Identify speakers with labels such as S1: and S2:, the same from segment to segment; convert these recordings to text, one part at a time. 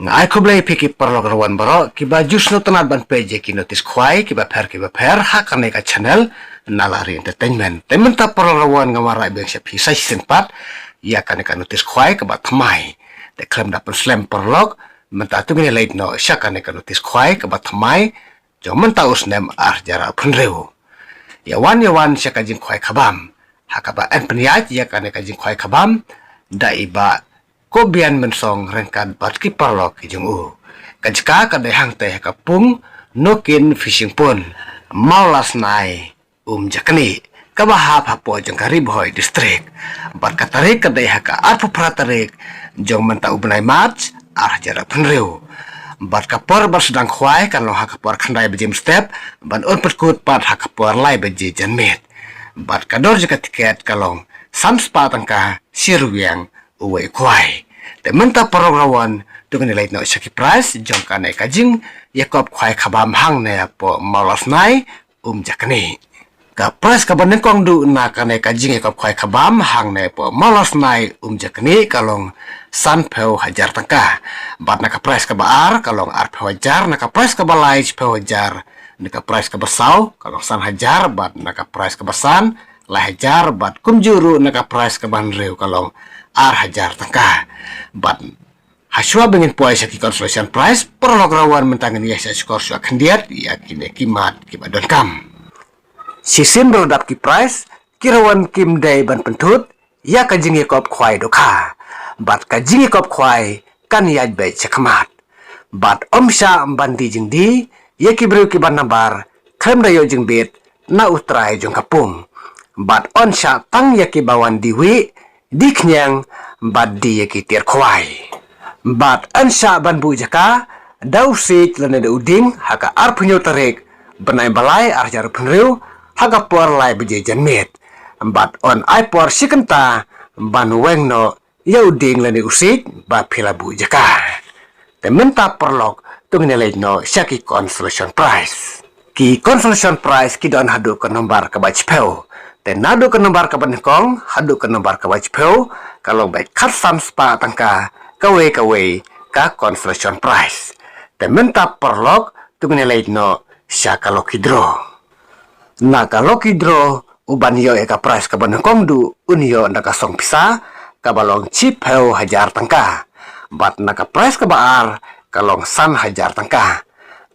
S1: Ngai kublai piki perlo rawan baro kiba jusno tanat ban peje ki notis khwai kiba pher hakane ka channel nalari entertainment temen ta perlo rawan ngamara beng sepi sai sempat ya kane ka notis khwai kiba thamai te klem da pen slam perlo menta tu ngene late no syakane ka notis khwai kiba thamai jo menta usnem jara punreu ya wan syaka jing khwai khabam hakaba en peniat ya kane ka jing khwai khabam da iba ko bian mensong rengkan bat ki parlok ki jung u kajka ka de hang te ka pung nokin fishing pun maulas nai jakni ka ba ha po jung kari boy district bat ka tarik ka de ka arpu pratarik jong menta ubnai match jara penreu bat ka por bar sedang khwai kan lo ha ka por khandai bejim step ban on perkut pat ha ka por lai beji janmet bat ka dor jaka tiket kalong samspa tangka sirwiang uwe kwai te menta paragrawan tu kan late no shaki price jong kan ka jing yakob khwai khabam hang ne po malas nai jakni ka price ka ban kong du na kan ka jing yakob khwai khabam hang ne po malas nai jakni kalong san pheu hajar tangka bat na ka price ka baar kalong pheu hajar na ka price ka balai pheu hajar na ka price ka basau kalong san hajar bat na ka price ka basan la hajar bat kumjuru na ka price ka ban reu kalong hajar tangka bat haswa bengin puai saki consolation prize perlograwan mentangan ya sa skor su akan diat ya kine kimat kibadon kam sisim berodap ki prize kirawan kim day ban pentut ya kajing yakop khwai dokha bat kajing yakop khwai kan yaj bai chakmat bat omsha bandi jingdi ya kibru ki ban nabar khem dayo jing bet na utrai jong kapung bat onsha tang ya ki bawan diwi diknyang bat di ki tiar khwai bat ansha ban bu jaka dau sit lane de uding haka arpunyo tarik benai balai jar punreu haka por lai beje janmet bat on ai por sikenta ban weng no ya uding lane usit ba phila bu jaka te menta perlok tungne le no shaki consolation prize ki consolation prize ki don hadu ke nombar ka bach peu te nadu ke nombar ka ban kong hadu ke nombar ka bach peu kalau baik khasan spa tangka kawe ka consolation prize te menta perlok tungne le no syaka lucky draw na ka lucky draw uban yo ka prize ka ban kong du unyo na ka song pisa ka balong chip heu hajar tangka bat na ka prize ka baar kalong san hajar tangka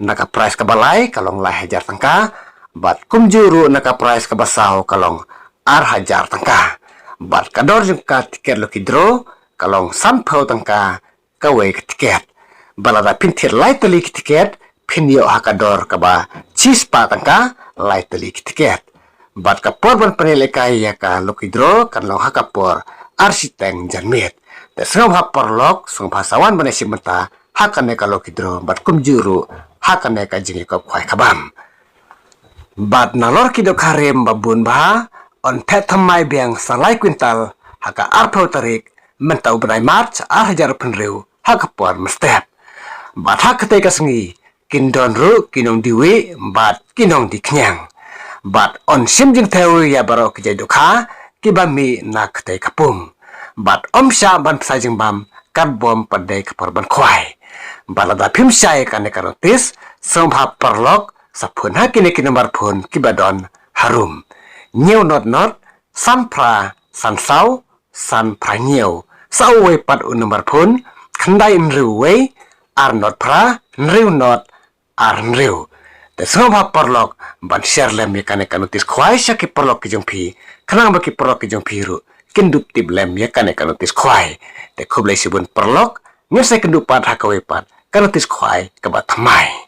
S1: na ka prize ka balai kalong lai hajar tangka bat kumjuru na ka prize ka basau kalong hajar tangka bat kador jung ka tiket lucky draw kalong sampau tangka kawe tiket balada pintir lai teli tiket pinyo hakador kaba chispa tangka lai teli tiket bat ka porban panele kai ya ka lucky draw kanlong hakapor arsiteng janmet te sngom ha porlok sung pasawan bane simenta hakane ka lucky draw bat kumjuru hakane ka jingi kop khwai khabam bat nalor kido karem babun ba on thamai beng salai kwintal haka arpau tarik mentau benai march hajar penreu haka por mestep bat hakate ka sengi kindon ru kinong diwi bat kinong diknyang bat on simjing teu ya baro kejai dokha kibami nak te kapung bat omsha ban sajing bam kat bom padai kapor ban khwai balada phimsai kane karotis sombha perlok sapun hakine kinombar phun kibadon harum nhiều not sanpra sansau sanpra nhiều sau we pat unumbar phun khandai nriwe not pra nriu not nriu te sombha perlok ban share lem yakane kanutis khwai shaki perlok ki jongphi khanang ba ki perlok ki jongphi ru kindup tib lem yakane kanutis khwai te khublai sibun perlok ngesai kendupat hakawe pat kanutis khwai kabat thamai